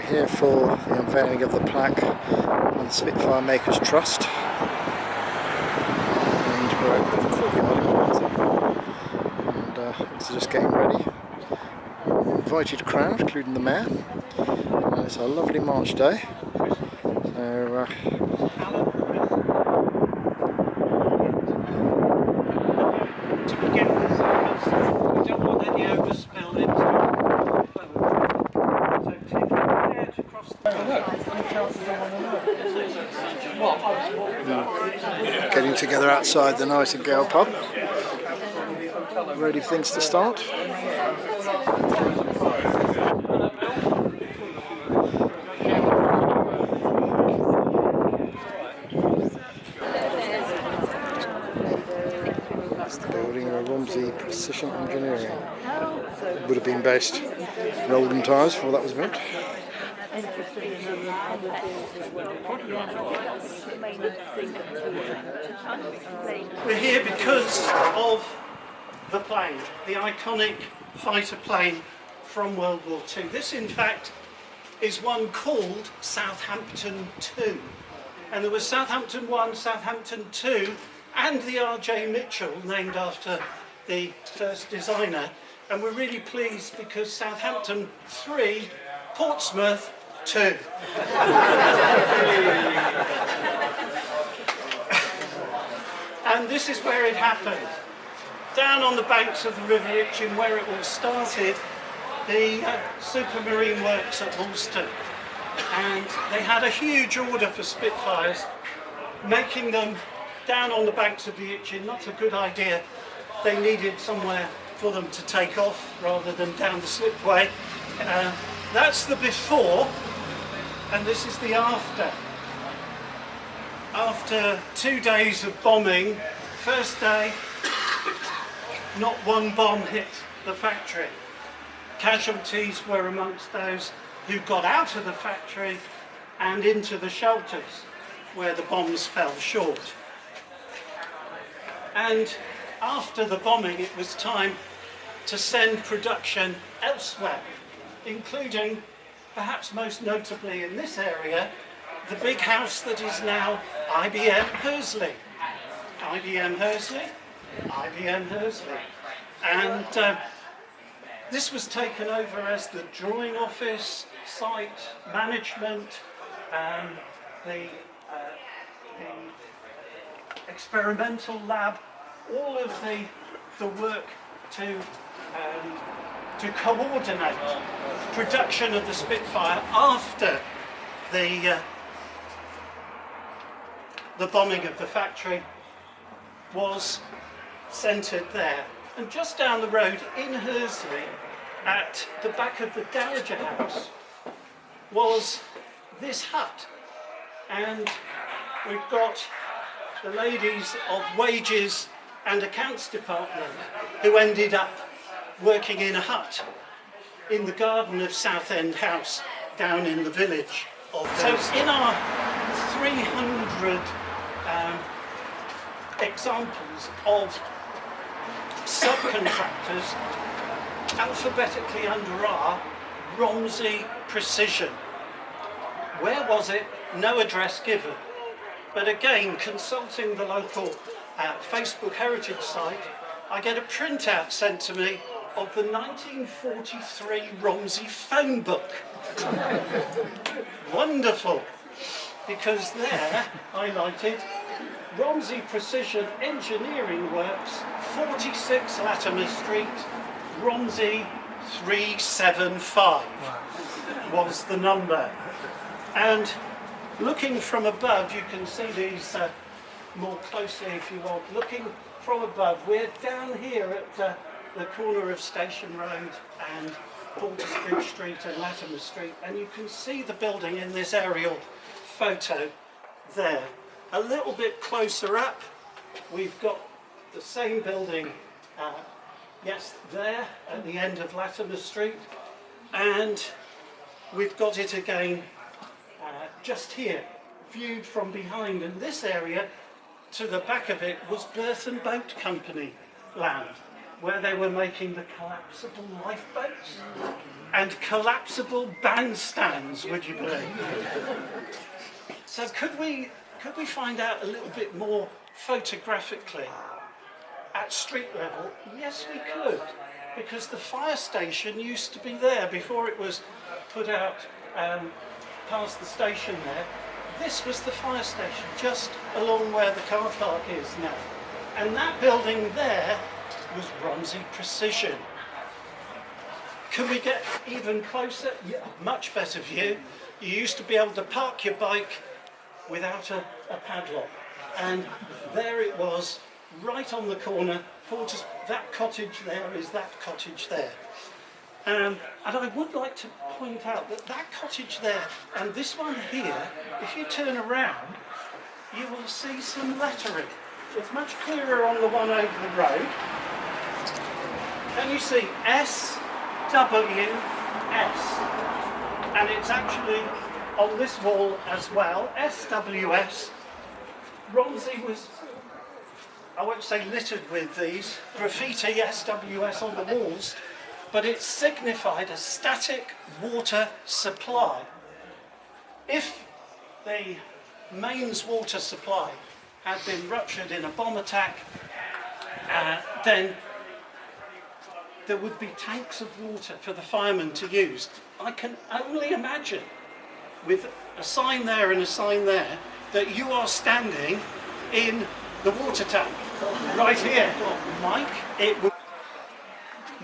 here for the unveiling of the plaque on the Spitfire Makers Trust. And we're over at the courtyard in Romsey. And it's just getting ready. Invited crowd, including the mayor. And it's a lovely March day. So, to begin with, we don't want any overspill into so take it there to cross the getting together outside the Nightingale pub. Ready for things to start. It's the building of Romsey Precision Engineering. Would have been based in olden times before that was built. We're here because of the plane, the iconic fighter plane from World War II. This, in fact, is one called Southampton 2. And there was Southampton 1, Southampton 2, and the R.J. Mitchell, named after the first designer. And we're really pleased because Southampton 3, Portsmouth 2. And this is where it happened. Down on the banks of the River Itchen, where it all started, the Supermarine Works at Woolston. And they had a huge order for Spitfires, making them down on the banks of the Itchen. Not a good idea. They needed somewhere for them to take off rather than down the slipway. That's the before, and this is the after. After 2 days of bombing, first day, not one bomb hit the factory. Casualties were amongst those who got out of the factory and into the shelters where the bombs fell short. And after the bombing, it was time to send production elsewhere, including, perhaps most notably in this area, the big house that is now IBM Hursley. IBM Hursley, IBM Hursley. And this was taken over as the drawing office, site management, the experimental lab, all of the work to coordinate production of the Spitfire after the bombing of the factory was centred there. And just down the road in Hursley, at the back of the Dowager House, was this hut. And we've got the ladies of Wages and Accounts Department who ended up working in a hut in the garden of Southend House down in the village of Hursley. So in our 300 examples of subcontractors, alphabetically under R, Romsey Precision. Where was it? No address given. But again, consulting the local Facebook heritage site, I get a printout sent to me of the 1943 Romsey phone book. Wonderful, because there, highlighted, Romsey Precision Engineering Works, 46 Latimer Street, Romsey 375 was the number. And looking from above, you can see these more closely if you want. Looking from above, we're down here at the corner of Station Road and Portersbridge Street and Latimer Street, and you can see the building in this aerial photo there. A little bit closer up, we've got the same building, yes, there at the end of Latimer Street, and we've got it again just here, viewed from behind. And this area, to the back of it, was Berth and Boat Company land, where they were making the collapsible lifeboats. and collapsible bandstands, would you believe? So could we find out a little bit more photographically at street level? Yes, we could, because the fire station used to be there before it was put out past the station there. This was the fire station, just along where the car park is now. And that building there was Romsey Precision. Can we get even closer? Yeah, much better view. You used to be able to park your bike without a padlock. And there it was, right on the corner. That cottage there is that cottage there. And I would like to point out that that cottage there and this one here, if you turn around, you will see some lettering. It's much clearer on the one over the road. Can you see SWS? And it's actually on this wall as well, SWS. Romsey was, I won't say littered with these, graffiti SWS on the walls, but it signified a static water supply. If the mains water supply had been ruptured in a bomb attack, then there would be tanks of water for the firemen to use. I can only imagine, with a sign there and a sign there, that you are standing in the water tank right here.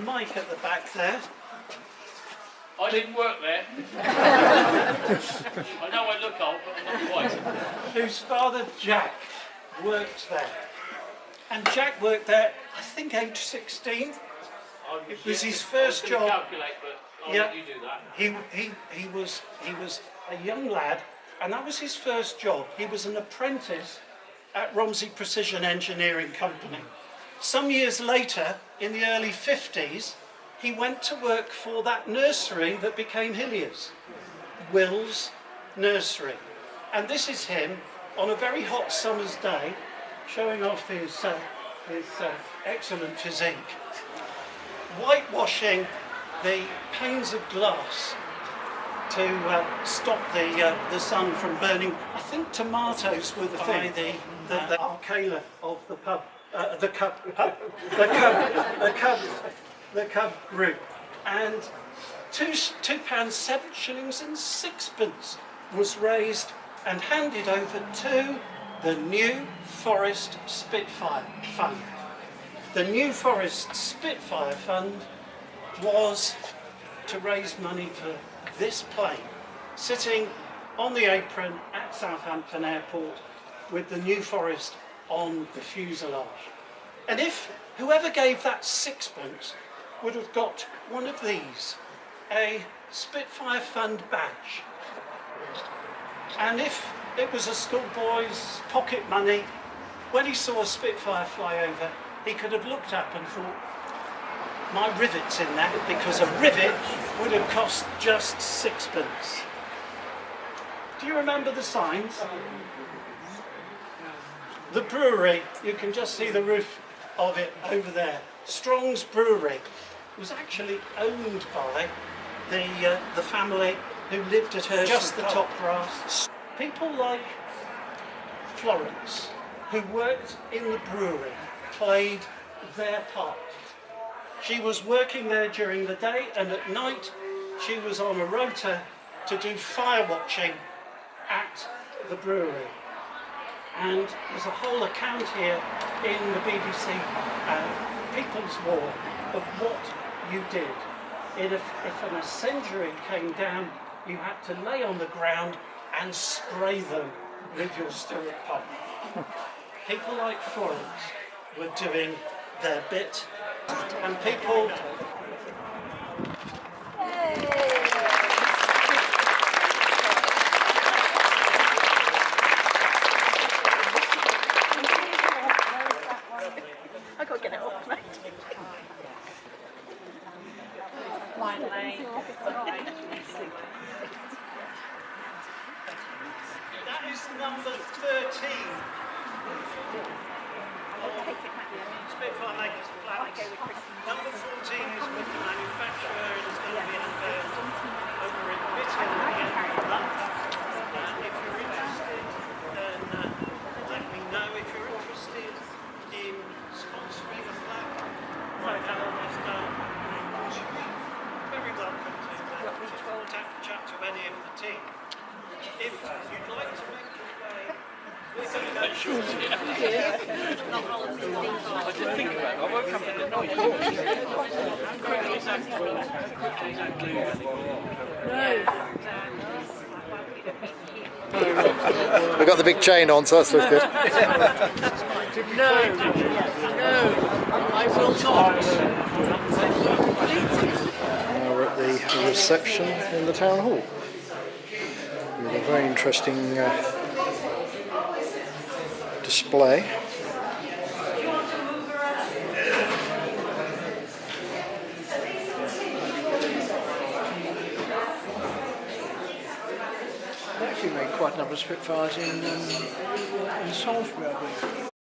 Mike at the back there. I didn't work there. I know I look old, but I'm not quite. Whose father Jack worked there. And Jack worked there, I think, age 16. It was his first job. Calculate, but I'll let you do that. He was a young lad, and that was his first job. He was an apprentice at Romsey Precision Engineering Company. Some years later, in the early 50s, he went to work for that nursery that became Hilliers, Will's Nursery. And this is him on a very hot summer's day, showing off his excellent physique, whitewashing the panes of glass to stop the sun from burning. I think tomatoes were the thing, the arcala of the pub, the cub group, and £2.07 was raised and handed over to the New Forest Spitfire Fund. The New Forest Spitfire Fund was to raise money for this plane, sitting on the apron at Southampton Airport with the New Forest on the fuselage. And if whoever gave that sixpence would have got one of these, a Spitfire Fund badge. And if it was a schoolboy's pocket money, when he saw a Spitfire fly over, he could have looked up and thought, my rivet's in that, because a rivet would have cost just sixpence. Do you remember the signs? The brewery, you can just see the roof of it over there. Strong's Brewery was actually owned by the family who lived at her, just the top brass. People like Florence, who worked in the brewery, played their part. She was working there during the day, and at night she was on a rota to do fire watching at the brewery. And there's a whole account here in the BBC People's War of what you did. If an incendiary came down, you had to lay on the ground and spray them with your stirrup pump. People like Florence were doing their bit, and people... I got to get it off, mate. That is number 13. Spitfire Makers plaque. Number 14 is with the manufacturer and is going to be unveiled you'd like to make I did think about it. I woke up in the night. We've got the big chain on, so that's good. No, I will not. Now we're at the reception in the town hall with a very interesting display. They actually made quite a number of Spitfires in Salisbury, I believe.